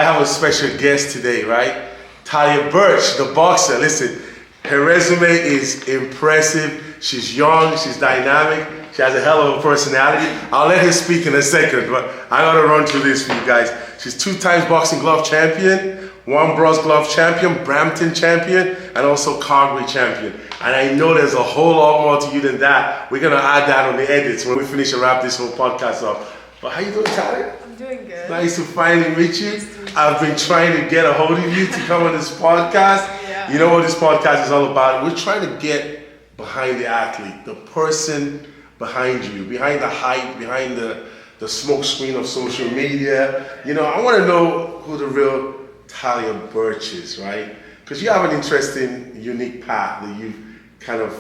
have a special guest today, right? Talia Birch, the boxer. Listen, her resume is impressive. She's young, she's dynamic, she has a hell of a personality. I'll let her speak in a second, but I gotta run through this for you guys. She's 2 times boxing glove champion, 1 bronze glove champion, Brampton champion, and also Calgary champion. And I know there's a whole lot more to you than that. We're gonna add that on the edits when we finish and wrap this whole podcast up. But how you doing, Talia? I'm doing good. Nice to finally meet you. I've been trying to get a hold of you to come on this podcast. Yeah. You know what this podcast is all about? We're trying to get behind the athlete, the person behind you, behind the hype, behind the smoke screen of social media. You know, I want to know who the real Talia Birch is, right? Because you have an interesting, unique path that you've kind of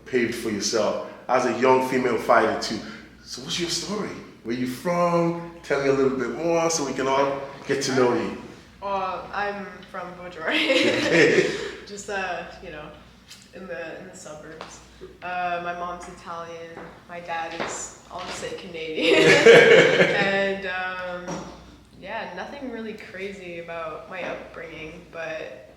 paved for yourself as a young female fighter too. So what's your story? Where you from? Tell me a little bit more so we can all get to know you. Well, I'm from Birch. Just you know, in the suburbs. My mom's Italian. My dad is, I'll just say, Canadian. And yeah, nothing really crazy about my upbringing, but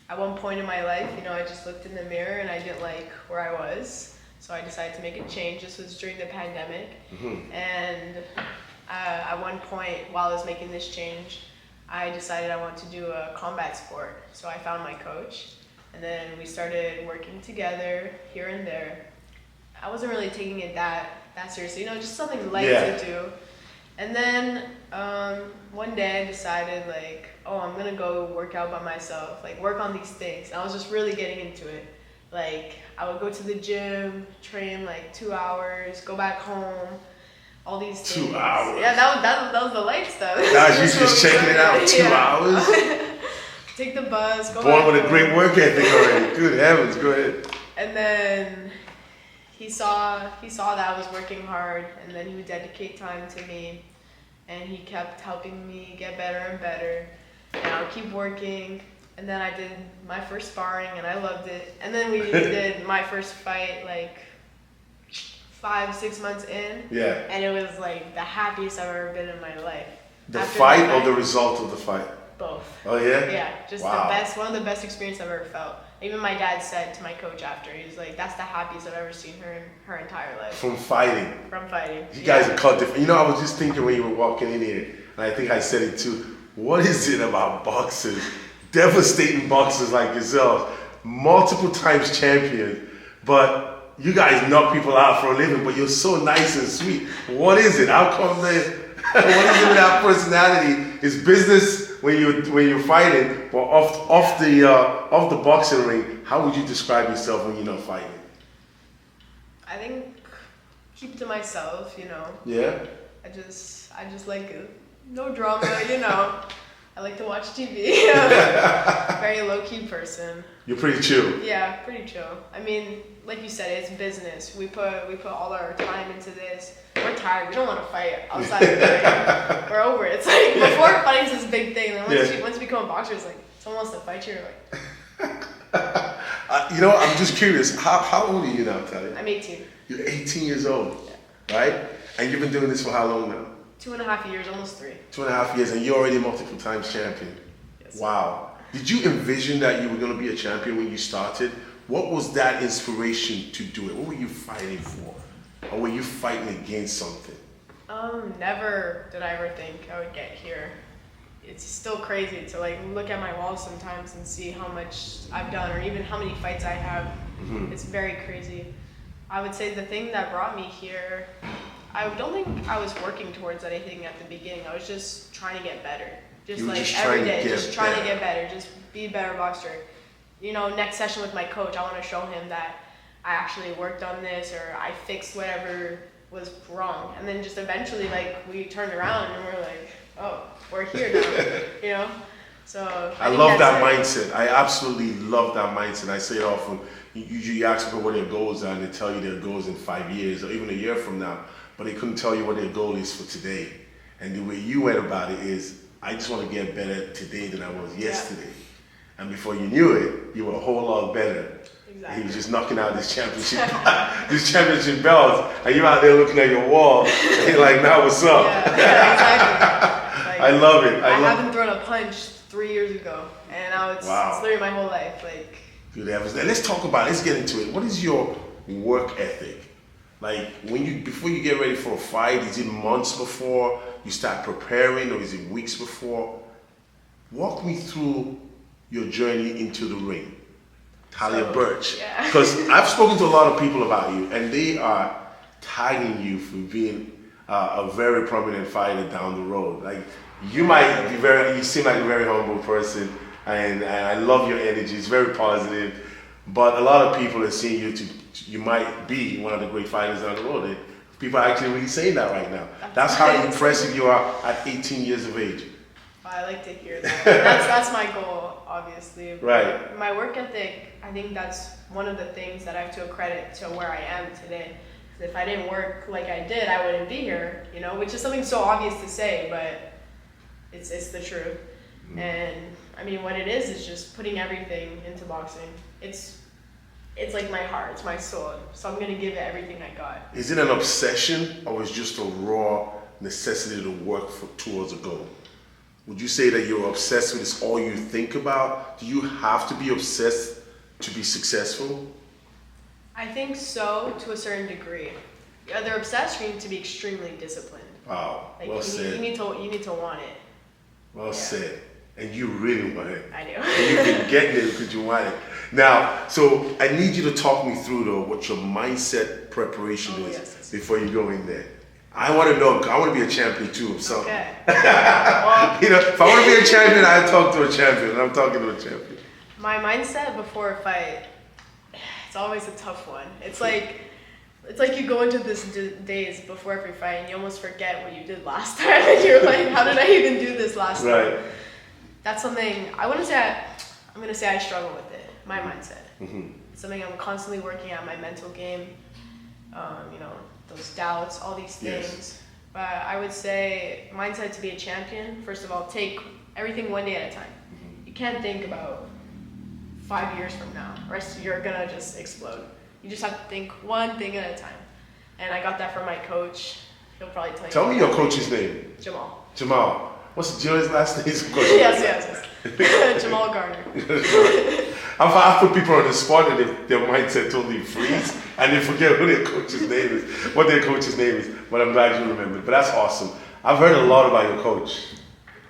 at one point in my life, you know, I just looked in the mirror and I didn't like where I was. So I decided to make a change. This was during the pandemic. And at one point, while I was making this change, I decided I wanted to do a combat sport. So I found my coach, and then we started working together here and there. I wasn't really taking it that seriously, you know, just something light to do. And then one day I decided, like, oh, I'm gonna go work out by myself, like work on these things. And I was just really getting into it. Like, I would go to the gym, train like 2 hours, go back home, all these things. 2 hours? Yeah, that was the light stuff. Guys, you just checking it out, 2 hours? Take the bus, go Born back with home. a great work ethic already. Good heavens, go ahead. And then he saw that I was working hard, and then he would dedicate time to me, and he kept helping me get better and better, and I would keep working. And then I did my first sparring, and I loved it. And then we did my first fight like 5-6 months in. Yeah. And it was like the happiest I've ever been in my life. The fight or the result of the fight? Both. Oh yeah? Yeah, just the best, one of the best experiences I've ever felt. Even my dad said to my coach after, he was like, that's the happiest I've ever seen her in her entire life. From fighting? From fighting. You guys are cut different. You know, I was just thinking when you were walking in here, and I think I said it too, what is it about boxers? Devastating boxers like yourselves, multiple times champion, but you guys knock people out for a living, but you're so nice and sweet. What is it? How come what is it with that personality? It's business when you're fighting, but off the boxing ring, how would you describe yourself when you're not fighting? I think keep to myself, you know. Yeah. I just like no drama, you know. I like to watch TV. Very low-key person. You're pretty chill. Yeah, pretty chill. I mean, like you said, it's business. We put all our time into this. We're tired. We don't want to fight outside of the ring. We're over it. It's like before fighting's this big thing. Then once you become a boxer, it's like someone wants to fight you. You're like. You know, I'm just curious. How old are you now, Talia? I'm 18. You're 18 years old, right? And you've been doing this for how long now? 2.5 years, almost 3. 2.5 years, and you're already multiple times champion. Yes. Wow. Did you envision that you were going to be a champion when you started? What was that inspiration to do it? What were you fighting for? Or were you fighting against something? Never did I ever think I would get here. It's still crazy to like look at my wall sometimes and see how much I've done or even how many fights I have. It's very crazy. I would say the thing that brought me here, I don't think I was working towards anything at the beginning. I was just trying to get better. Just every day, just trying to get better, just be a better boxer. You know, next session with my coach, I want to show him that I actually worked on this or I fixed whatever was wrong. And then just eventually, like, we turned around and we're like, oh, we're here now, you know? So I love that mindset. I absolutely love that mindset. I say it often. You ask people what their goals are and they tell you their goals in 5 years or even a year from now, but they couldn't tell you what their goal is for today. And the way you went about it is, I just want to get better today than I was yesterday. And before you knew it, you were a whole lot better. Exactly. He was just knocking out this championship belts, and you're out there looking at your wall, and you're like, now what's up? Yeah, exactly. Like, I love it. I haven't thrown a punch 3 years ago, and now it's literally my whole life. Like, good heavens. Now let's talk about it. Let's get into it. What is your work ethic? Like before you get ready for a fight, is it months before you start preparing, or is it weeks before? Walk me through your journey into the ring, Talia Birch. Because I've spoken to a lot of people about you, and they are tagging you for being a very prominent fighter down the road. Like you seem like a very humble person, and I love your energy. It's very positive. But a lot of people are seeing you might be one of the great fighters down the road. And people are actually really saying that right now. That's how impressive you are at 18 years of age. I like to hear that. That's my goal, obviously. Right. My work ethic, I think that's one of the things that I have to accredit to where I am today. If I didn't work like I did, I wouldn't be here, which is something so obvious to say, but it's the truth. And I mean, what it is just putting everything into boxing. It's like my heart, it's my soul. So I'm gonna give it everything I got. Is it an obsession, or is it just a raw necessity to work towards a goal? Would you say that you're obsessed with this, all you think about? Do you have to be obsessed to be successful? I think so, to a certain degree. Either obsessed, or you need to be extremely disciplined. Wow, like well said. You need to want it. Well said. And you really want it. I do. And you've been getting it because you want it. Now, so I need you to talk me through though what your mindset preparation is before you go in there. I want to know. I want to be a champion too of something. Okay. Well, if I want to be a champion, I talk to a champion. And I'm talking to a champion. My mindset before a fight, it's always a tough one. It's like you go into this days before every fight and you almost forget what you did last time. And you're like, how did I even do this last time? That's something I'm gonna say I struggle with it. My mindset. It's something I'm constantly working at, my mental game. Those doubts, all these things. Yes. But I would say mindset to be a champion. First of all, take everything one day at a time. You can't think about 5 years from now, or else you're gonna just explode. You just have to think one thing at a time. And I got that from my coach. He'll probably tell you. Tell me your coach's name. Jamal. What's Joey's last name? Yes. Jamal Garner. I put people on the spot and their mindset totally freeze and they forget what their coach's name is. But I'm glad you remembered. But that's awesome. I've heard a lot about your coach.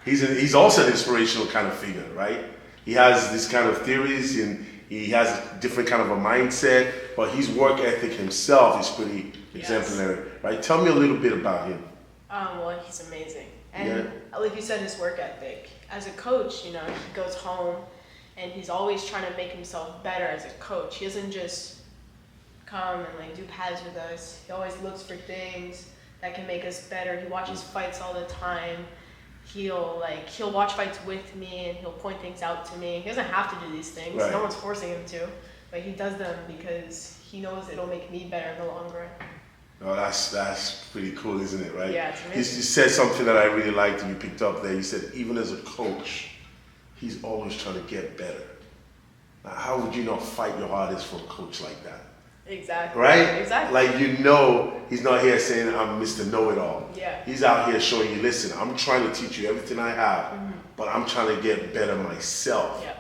He's also an inspirational kind of figure, right? He has this kind of theories and he has a different kind of a mindset, but his work ethic himself is pretty exemplary, right? Tell me a little bit about him. Well, he's amazing. And like you said, his work ethic. As a coach, he goes home and he's always trying to make himself better as a coach. He doesn't just come and do pads with us. He always looks for things that can make us better. He watches fights all the time. He'll watch fights with me and he'll point things out to me. He doesn't have to do these things. Right. No one's forcing him to, but he does them because he knows it'll make me better in the long run. Oh, that's pretty cool, isn't it, right? Yeah, it's amazing. You said something that I really liked and you picked up there. You said even as a coach, he's always trying to get better. Now, how would you not fight your hardest for a coach like that? Exactly. Right? Exactly. He's not here saying I'm Mr. Know-It-all. Yeah. He's out here showing you, listen, I'm trying to teach you everything I have, but I'm trying to get better myself. Yeah.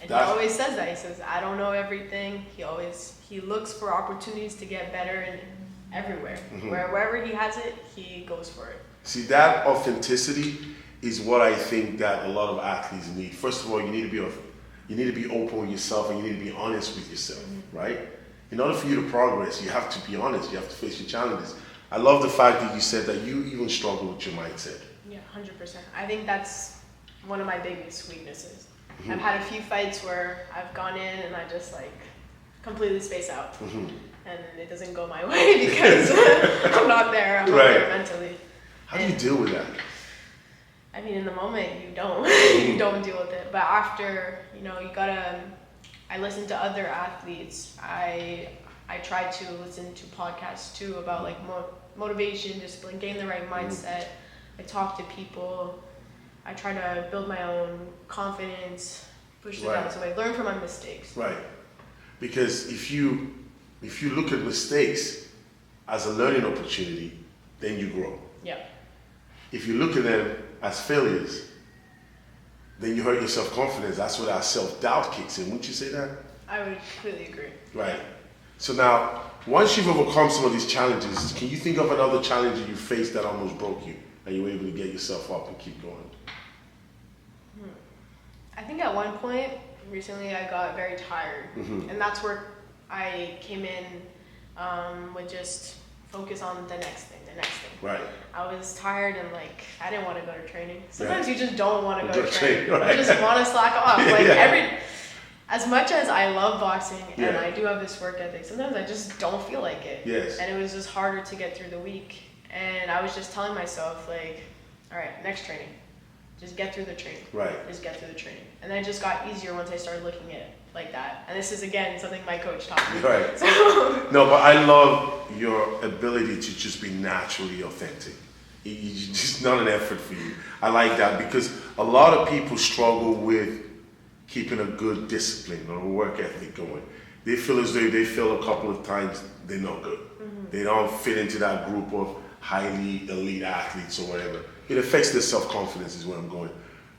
And he always says that. He says, I don't know everything. He looks for opportunities to get better and everywhere. Wherever he has it, he goes for it. See, that authenticity is what I think that a lot of athletes need. First of all, you need to be open with yourself and you need to be honest with yourself, right? In order for you to progress, you have to be honest. You have to face your challenges. I love the fact that you said that you even struggle with your mindset. Yeah, 100%. I think that's one of my biggest weaknesses. I've had a few fights where I've gone in and I just completely space out. And it doesn't go my way because I'm not there. I'm not there mentally. How do you deal with that? I mean, in the moment, you don't. You don't deal with it. But after, I listen to other athletes. I try to listen to podcasts too about motivation, discipline, getting the right mindset. I talk to people. I try to build my own confidence, push it out. So I learn from my mistakes. Right. Because if you look at mistakes as a learning opportunity, then you grow. Yeah. If you look at them as failures, then you hurt your self-confidence. That's where that self-doubt kicks in. Wouldn't you say that? I would completely agree. Right. So now, once you've overcome some of these challenges, can you think of another challenge that you faced that almost broke you, and you were able to get yourself up and keep going? I think at one point recently I got very tired, and that's where I came in with just focus on the next thing. Right. I was tired and like I didn't want to go to training. Sometimes you just don't want to go to training. Right. You just want to slack off. Like as much as I love boxing and I do have this work ethic, sometimes I just don't feel like it. Yes. And it was just harder to get through the week. And I was just telling myself like, all right, next training. Just get through the training. Right. Just get through the training. And then it just got easier once I started looking at it like that. And this is, again, something my coach taught me. Right. So. No, but I love your ability to just be naturally authentic. It's just not an effort for you. I like that because a lot of people struggle with keeping a good discipline or a work ethic going. They feel as though they fail a couple of times, they're not good. They don't fit into that group of highly elite athletes or whatever. It affects their self-confidence is where I'm going.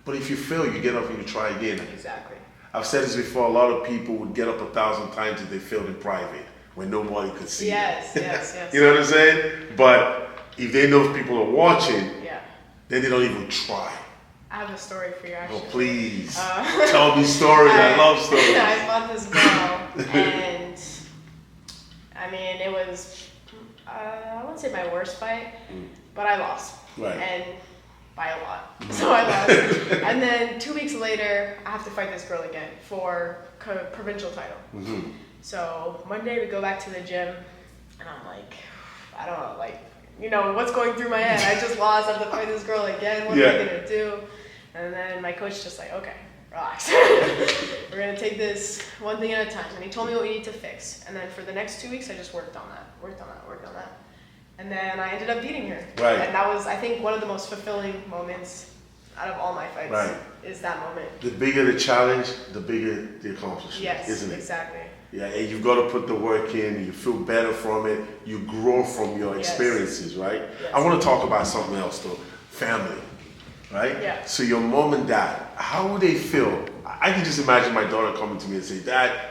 But if you fail, you get up and you try again. Exactly. I've said this before, a lot of people would get up 1,000 times if they failed in private when nobody could see them. Yes. You know what I'm saying? But if they know if people are watching, then they don't even try. I have a story for you actually. Oh, please. Tell me stories. I love stories. I fought this girl and I mean, it was, I wouldn't say my worst fight, but I lost. Right. And by a lot. So I lost. And then 2 weeks later, I have to fight this girl again for provincial title. So Monday we go back to the gym and I'm like, I don't know, like, you know, what's going through my head? I just lost. I have to fight this girl again. What am I going to do? And then my coach just like, okay, relax. We're going to take this one thing at a time. And he told me what we need to fix. And then for the next 2 weeks, I just worked on that. And then I ended up beating her. Right. And that was, I think, one of the most fulfilling moments out of all my fights is that moment. The bigger the challenge, the bigger the accomplishment, isn't it? Exactly. Yeah, and you've got to put the work in, you feel better from it, you grow from your experiences, right? Yes. I want to talk about something else though, family, right? Yeah. So your mom and dad, how would they feel? I can just imagine my daughter coming to me and say, Dad,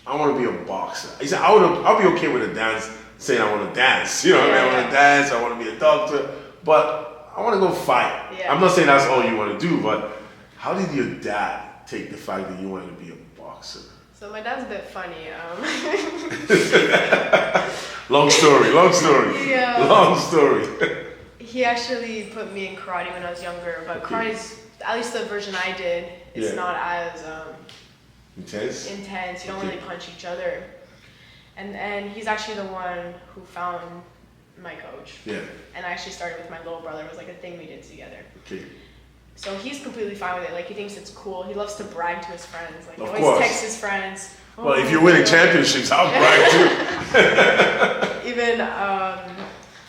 I want to be a boxer. He said, I'll be okay with a dance, saying I want to dance, you know what I mean? I want to dance, I want to be a doctor, but I want to go fight. Yeah. I'm not saying that's all you want to do, but how did your dad take the fact that you wanted to be a boxer? So my dad's a bit funny. Long story. Long story. He actually put me in karate when I was younger, but karate's, at least the version I did, it's not as intense. You don't really punch each other. And he's actually the one who found my coach. Yeah. And I actually started with my little brother. It was like a thing we did together. Okay. So he's completely fine with it. Like, he thinks it's cool. He loves to brag to his friends. Like, he Of always course. texts his friends. Well, if you're winning championships, I'll brag too. Even,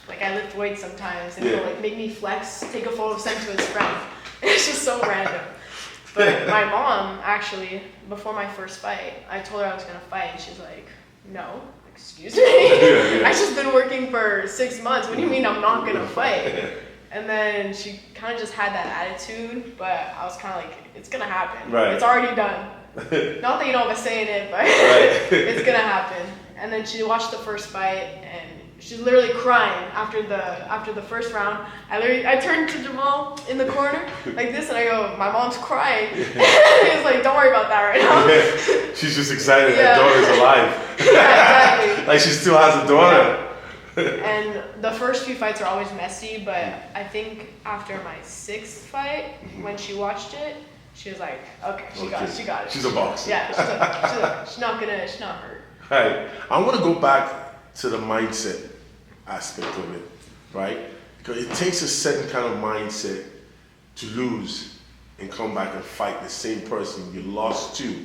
like, I lift weights sometimes, and he'll, like, make me flex, take a photo, send to his friend. It's just so random. But my mom, actually, before my first fight, I told her I was going to fight, and she's like, no, excuse me. I've just been working for 6 months. What do you mean I'm not going to fight? And then she kind of just had that attitude, but I was kind of like, it's going to happen. Right. It's already done. Not that you don't have a say in it, but it's going to happen. And then she watched the first fight, and she's literally crying after the first round. I turned to Jamal in the corner like this, and I go, my mom's crying. He's like, don't worry about that right now. She's just excited that daughter's alive. Yeah, exactly. Like she still has a daughter. And the first few fights are always messy, but I think after my 6th fight, when she watched it, she was like, okay, she got it. She's a boxer. Yeah, she's not hurt. Right. I want to go back to the mindset aspect of it, right? Because it takes a certain kind of mindset to lose and come back and fight the same person you lost to.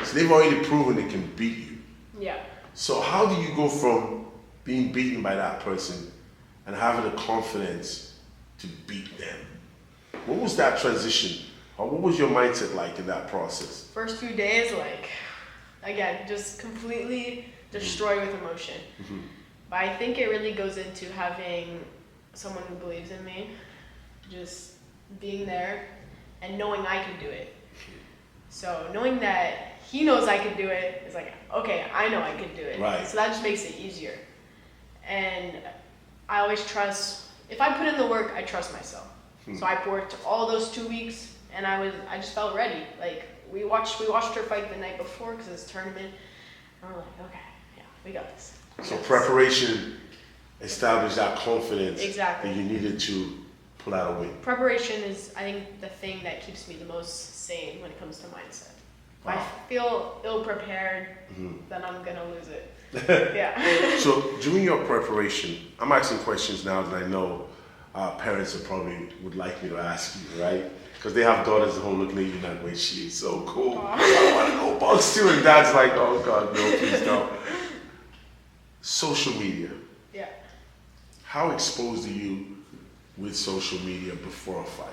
So they've already proven they can beat you. Yeah. So how do you go from being beaten by that person and having the confidence to beat them? What was that transition? Or what was your mindset like in that process? First few days, like, again, just completely destroyed with emotion. But I think it really goes into having someone who believes in me just being there and knowing I can do it. So knowing that he knows I can do it is like, okay, I know I can do it. Right. So that just makes it easier. And I always trust, if I put in the work, I trust myself. So I worked all those 2 weeks, and I just felt ready. Like we watched her fight the night before because it's a tournament. And we're like, okay, yeah, we got this. So preparation established that confidence Exactly. that you needed to pull out a win. Preparation is, I think, the thing that keeps me the most sane when it comes to mindset. If Wow. I feel ill-prepared, then I'm going to lose it. Yeah. So during your preparation, I'm asking questions now that I know parents are probably would like me to ask you, right? Because they have daughters at home looking at you like, wait, she is so cool. I want to go box too. And dad's like, oh God, no, please don't. Social media. Yeah. How exposed are you with social media before a fight?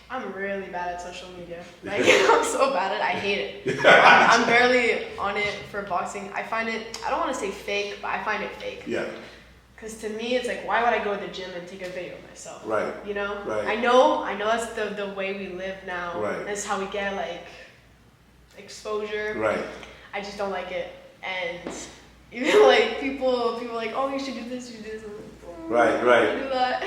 I'm really bad at social media. Like, I'm so bad at it. I hate it. I'm barely on it for boxing. I find it, I don't want to say fake, but I find it fake. Yeah. Because to me, it's like, why would I go to the gym and take a video of myself? Right. You know? Right. I know that's the way we live now. Right. That's how we get, like, exposure. Right. I just don't like it. And even, like, people are like, oh, you should do this, you should do this. I'm like, Right, right. I do that.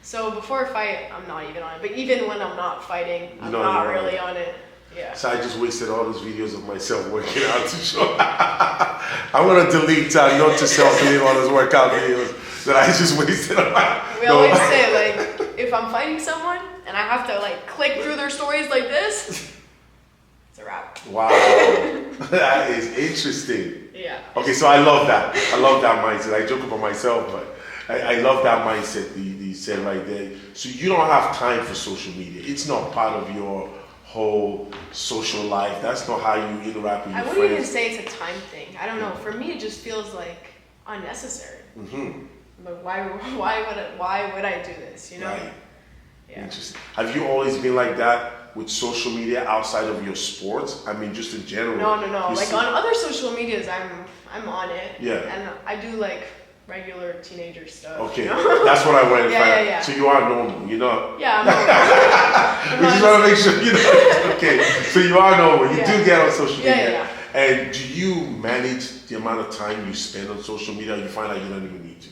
So before a fight, I'm not even on it. But even when I'm not fighting, I'm not not even on really it. on it. Yeah. So I just wasted all those videos of myself working out to show. I'm gonna delete your to self-video all those workout videos that I just wasted on my. We always say, like, if I'm fighting someone and I have to, like, click through their stories like this, it's a wrap. Wow, that is interesting. Yeah. Okay, so I love that. I love that mindset. I joke about myself, but I love that mindset that you said right there. So you don't have time for social media. It's not part of your whole social life. That's not how you interact with your I friends. wouldn't even say it's a time thing. I don't know. For me, it just feels like unnecessary. But why would I do this? You know? Right. Yeah. Interesting. Have you always been like that with social media outside of your sports? I mean, just in general. No. You Like see- on other social medias, I'm on it. Yeah. And I do like regular teenager stuff. Okay, You know? that's what I wanted to Yeah, find out. yeah. So you are normal, you know? Yeah, I'm We just want to make sure you know. Okay, so you are normal. You Yeah. do get on social Yeah, media. yeah, And do you manage the amount of time you spend on social media, or you find like you don't even need to?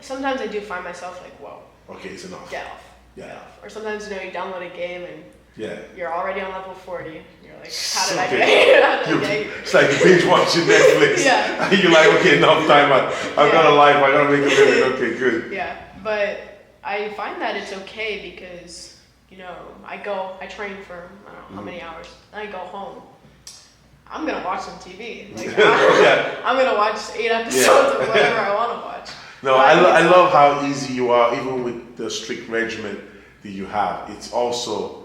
Sometimes I do find myself like, whoa, Okay, it's enough. get off. Yeah. Get off. Or sometimes, you download a game and Yeah. you're already on level 40. You're like, how did I Okay. get here? How did I get here? It's like you binge watching Netflix. Yeah. And you're like, okay, enough time. I've got a life. I gotta make a living. Okay, good. Yeah, but I find that it's okay because, I train for, I don't know how many hours, then I go home. I'm gonna watch some TV. Like, Yeah. I'm gonna watch 8 episodes of whatever I want to watch. No, But I think love how easy you are, even with the strict regimen that you have. It's also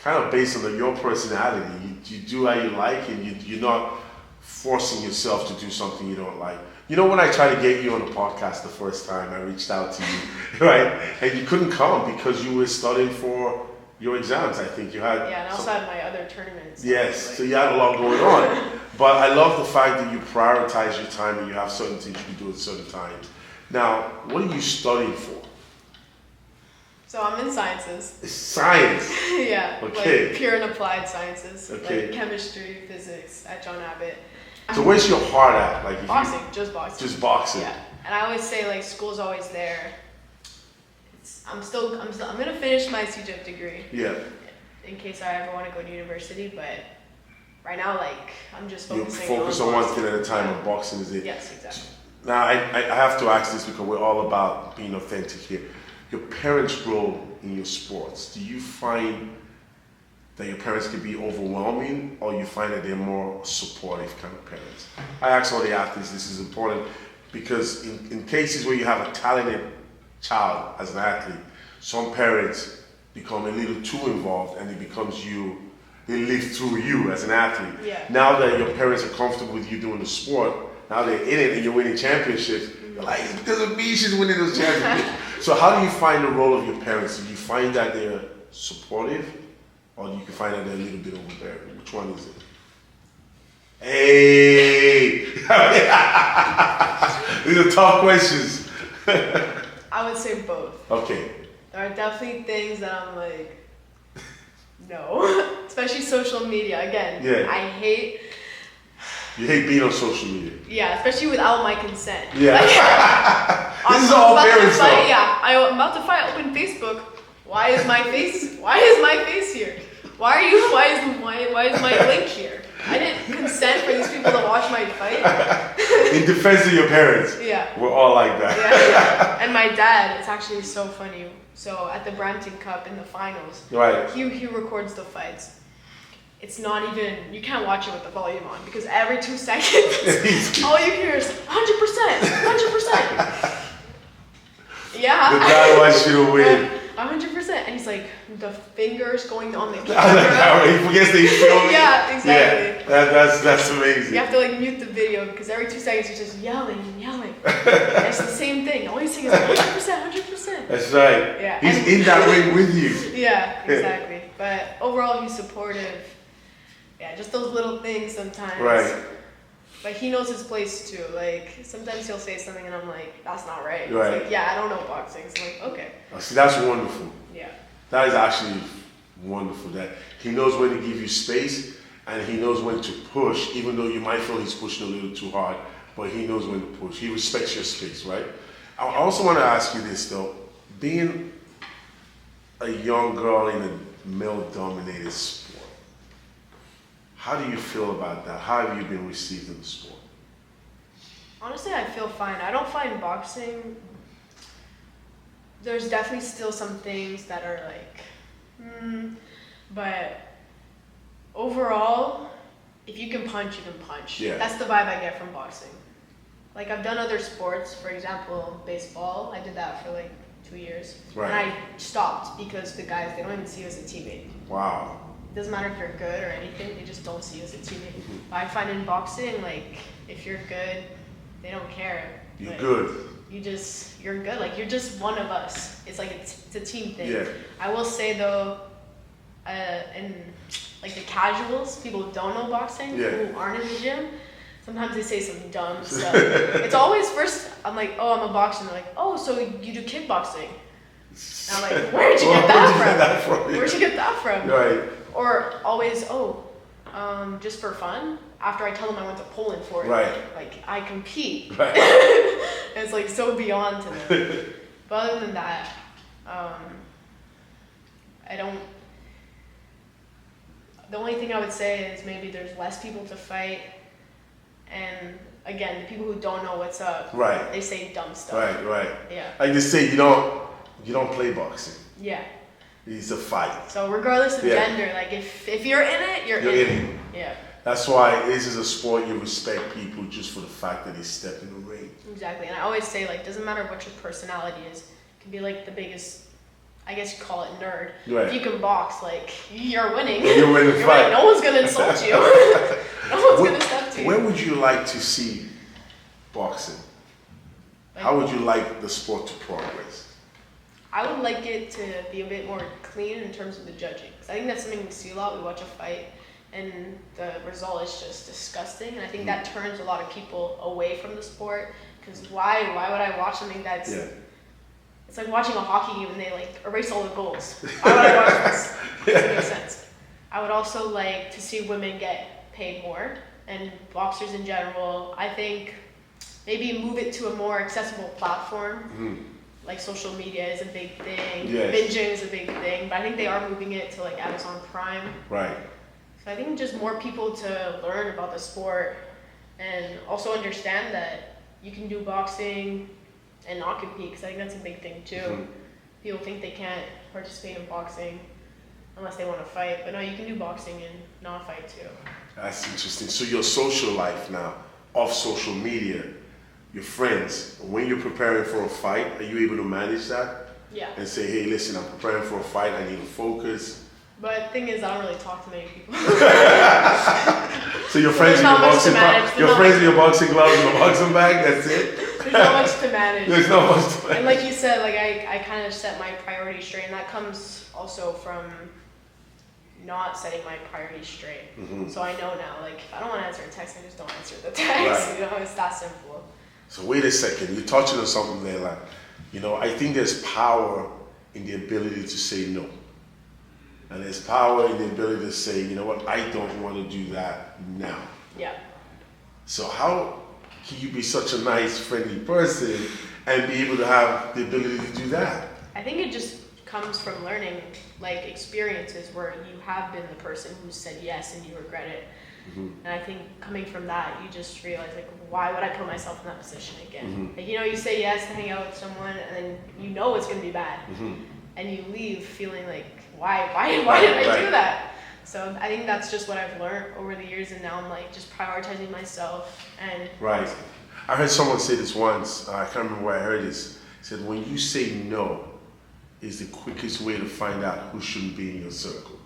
kind of based on your personality. You do how you like, and you're not forcing yourself to do something you don't like. You know, when I tried to get you on the podcast the first time, I reached out to you, right? And you couldn't come because you were studying for your exams. I think you had. Yeah, and I also had my other tournaments. Yes, Like, so you had a lot going on. But I love the fact that you prioritize your time and you have certain things you can do at certain times. Now, what are you studying for? So I'm in sciences. It's science. Yeah, Okay. like pure and applied sciences, Okay. like chemistry, physics at John Abbott. So where's your heart at? Like if Boxing, just boxing. Just boxing. Yeah, and I always say like school's always there. I'm gonna finish my CJEP degree. Yeah. In case I ever want to go to university, but right now like I'm just You focusing focus on one boxing. thing at a time, and boxing is it. Yes, exactly. Now, I have to ask this because we're all about being authentic here. Your parents' role in your sports, do you find that your parents can be overwhelming, or you find that they're more supportive kind of parents? I ask all the athletes, this is important, because in cases where you have a talented child as an athlete, some parents become a little too involved and it becomes you, they live through you as an athlete. Yeah. Now that your parents are comfortable with you doing the sport, now they're in it and you're winning championships, you're like, it's because of me she's winning those championships. So how do you find the role of your parents? Do you find that they're supportive, or do you find that they're a little bit overbearing? Which one is it? Hey! These are tough questions. I would say both. Okay. There are definitely things that I'm like, no. Especially social media. Again, Yeah. I hate. You hate being on social media. Yeah, especially without my consent. Yeah. Like, This is all about to parents fight, though. yeah, I'm about to fight. Open Facebook. Why is my face? Why is my face here? Why are you? Why is my link here? I didn't consent for these people to watch my fight. In defense of your parents. Yeah. We're all like that. Yeah. And my dad, it's actually so funny. So at the Brampton Cup in the finals, Right. he records the fights. It's not even, you can't watch it with the volume on because every 2 seconds, all you hear is 100%, 100%. Yeah. The dad wants you to win. 100%. And he's like, the fingers going on the On the camera. camera, he forgets that he's filming. Yeah, exactly. Yeah, that's amazing. You have to like mute the video because every 2 seconds you're just yelling and yelling. And it's the same thing. All he's saying is 100%, 100%. That's right. Yeah. He's And- in that ring with you. Yeah, exactly. But overall, he's supportive. Yeah, just those little things sometimes. Right. But he knows his place too. Like, sometimes he'll say something and I'm like, that's not right. Right. He's like, yeah, I don't know boxing. So I'm like, okay. Oh, see, that's wonderful. Yeah. That is actually wonderful. That he knows when to give you space and he knows when to push, even though you might feel he's pushing a little too hard, but he knows when to push. He respects your space, right? I also want to ask you this though. Being a young girl in a male-dominated sport, how do you feel about that? How have you been received in the sport? Honestly, I feel fine. I don't find boxing. There's definitely still some things that are like, but overall, if you can punch, you can punch. Yeah. That's the vibe I get from boxing. Like I've done other sports, for example, baseball. I did that for like 2 years. Right. And I stopped because the guys, they don't even see you as a teammate. Wow. It doesn't matter if you're good or anything, they just don't see you as a teammate. Mm-hmm. But I find in boxing, like, if you're good, they don't care. You're Like, good. You're good. Like, you're just one of us. It's like, it's a team thing. Yeah. I will say, though, in, like, the casuals, people who don't know boxing, Yeah. who aren't in the gym, sometimes they say some dumb stuff. It's always first, I'm like, oh, I'm a boxer. And they're like, oh, so you do kickboxing. And I'm like, where'd you get that from? Where'd you get that from? Right. Or always, just for fun. After I tell them I went to Poland for it, Right. like I compete. Right. And it's like so beyond to them. But other than that, I don't. The only thing I would say is maybe there's less people to fight, and again, the people who don't know what's up, Right. they say dumb stuff. Right. Yeah. Like they say, you don't play boxing. Yeah. It's a fight. So regardless of Yeah. gender, like if you're in it, you're You're in in it. it. Yeah. That's why this is a sport you respect people just for the fact that they step in the ring. Exactly, and I always say, like, doesn't matter what your personality is. You can be like the biggest, I guess you call it nerd. Right. If you can box, like, you're winning. You're winning the You're fight. winning. No one's gonna insult you. No one's gonna step to you. Where would you like to see boxing? How would you like the sport to progress? I would like it to be a bit more clean in terms of the judging. Because I think that's something we see a lot. We watch a fight, and the result is just disgusting. And I think that turns a lot of people away from the sport. Because why would I watch something that's... Yeah. It's like watching a hockey game and they like erase all the goals. Why would I watch this? It doesn't make sense. I would also like to see women get paid more, and boxers in general. I think maybe move it to a more accessible platform. Like social media is a big thing. Yes. Binging is a big thing. But I think they are moving it to like Amazon Prime. Right. So I think just more people to learn about the sport and also understand that you can do boxing and not compete, because I think that's a big thing too. People think they can't participate in boxing unless they want to fight, but no, you can do boxing and not fight too. That's interesting. So your social life now, off social media, your friends, when you're preparing for a fight, are you able to manage that? Yeah. And say, hey, listen, I'm preparing for a fight, I need to focus. But the thing is, I don't really talk to many people. So your friends in your boxing boxing gloves and a boxing bag, that's it? There's not much to manage. There's not much to manage. And like you said, like I kind of set my priorities straight, and that comes also from not setting my priorities straight. So I know now, like if I don't want to answer a text, I just don't answer the text. Right. You know, it's that simple. So wait a second, you're touching on something there, like, I think there's power in the ability to say no. And there's power in the ability to say, you know what, I don't want to do that now. Yeah. So how can you be such a nice, friendly person and be able to have the ability to do that? I think it just comes from learning, like experiences where you have been the person who said yes and you regret it. Mm-hmm. And I think coming from that, you just realize, like, why would I put myself in that position again? Mm-hmm. Like, you know, you say yes to hang out with someone, and then you know it's going to be bad. Mm-hmm. And you leave feeling like, why did I do that? So I think that's just what I've learned over the years, and now I'm like just prioritizing myself. And Right. I heard someone say this once, I can't remember where I heard this. He said, when you say no, is the quickest way to find out who shouldn't be in your circle.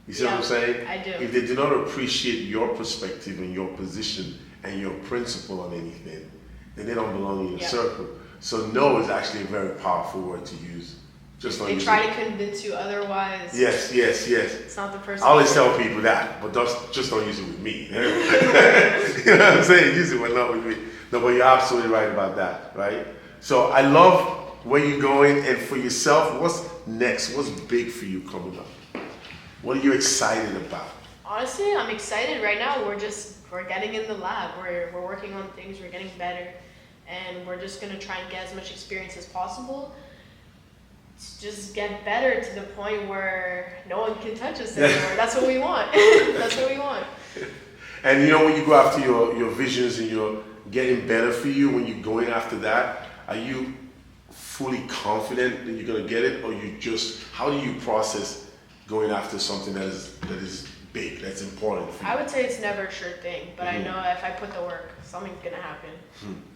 You see what I'm saying? I do. If they do not appreciate your perspective and your position and your principle on anything, then they don't belong in your circle. So no is actually a very powerful word to use. Just they try to convince you otherwise. Yes. It's not the person. I always tell people that, but just don't use it with me. You know what I'm saying? Use it, but not with me. No, but you're absolutely right about that, right? So I love where you're going, and for yourself, what's next? What's big for you coming up? What are you excited about? Honestly, I'm excited right now. We're getting in the lab. We're working on things. We're getting better, and we're just gonna try and get as much experience as possible. Just get better to the point where no one can touch us anymore. That's what we want. That's what we want. And you know, when you go after your visions and you're getting better for you, when you're going after that, are you fully confident that you're gonna get it, or you just, how do you process going after something that is big, that's important for you? I would say it's never a sure thing, but I know if I put the work, something's gonna happen.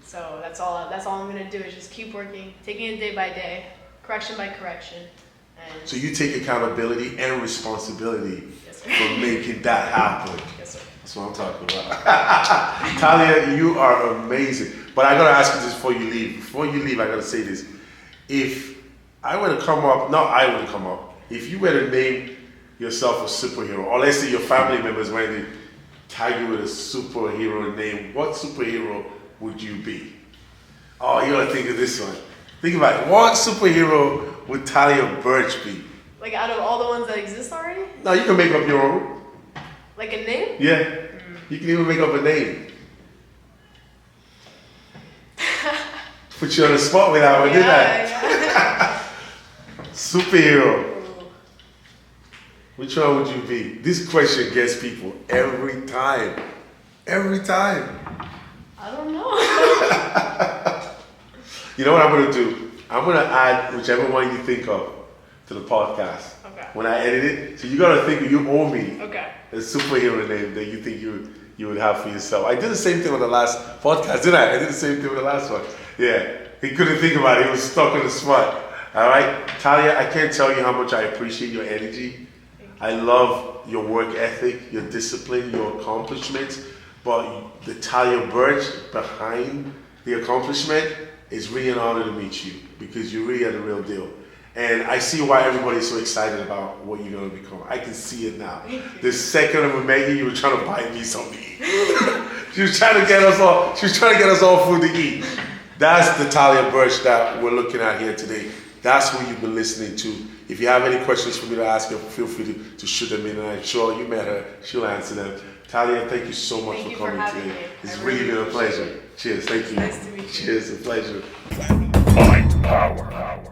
So that's all I'm gonna do, is just keep working, taking it day by day, correction by correction. And so you take accountability and responsibility yes, sir. for making that happen. Yes, sir. That's what I'm talking about. Talia, you are amazing. But I gotta ask you this before you leave. Before you leave, I gotta say this. If I were to come up, if you were to name yourself a superhero, or let's say your family members were to tag you with a superhero name, what superhero would you be? Oh, you gotta think of this one. Think about it. What superhero would Talia Birch be? Like out of all the ones that exist already? No, you can make up your own. Like a name? Yeah. You can even make up a name. Put you on the spot with that one, didn't I? Yeah. Superhero. Ooh. Which one would you be? This question gets people every time. Every time. I don't know. You know what I'm going to do? I'm going to add whichever one you think of to the podcast. Okay. When I edit it. So you got to think of, you owe me Okay. a superhero name that you think you would have for yourself. I did the same thing with the last podcast, didn't I? I did the same thing with the last one. Yeah. He couldn't think about it. He was stuck on the spot. All right? Talia, I can't tell you how much I appreciate your energy. I love your work ethic, your discipline, your accomplishments. But the Talia Birch behind the accomplishment, it's really an honor to meet you, because you really are the real deal. And I see why everybody's so excited about what you're going to become. I can see it now. The second we met you were trying to buy me something to eat. She was trying to get us all food to eat. That's the Talia Birch that we're looking at here today. That's who you've been listening to. If you have any questions for me to ask her, feel free to shoot them in, and I'm sure you met her. She'll answer them. Talia, thank you so much for coming today. It's really been a pleasure. Cheers. Thank you. Nice to meet you. Cheers. A pleasure. Mind power.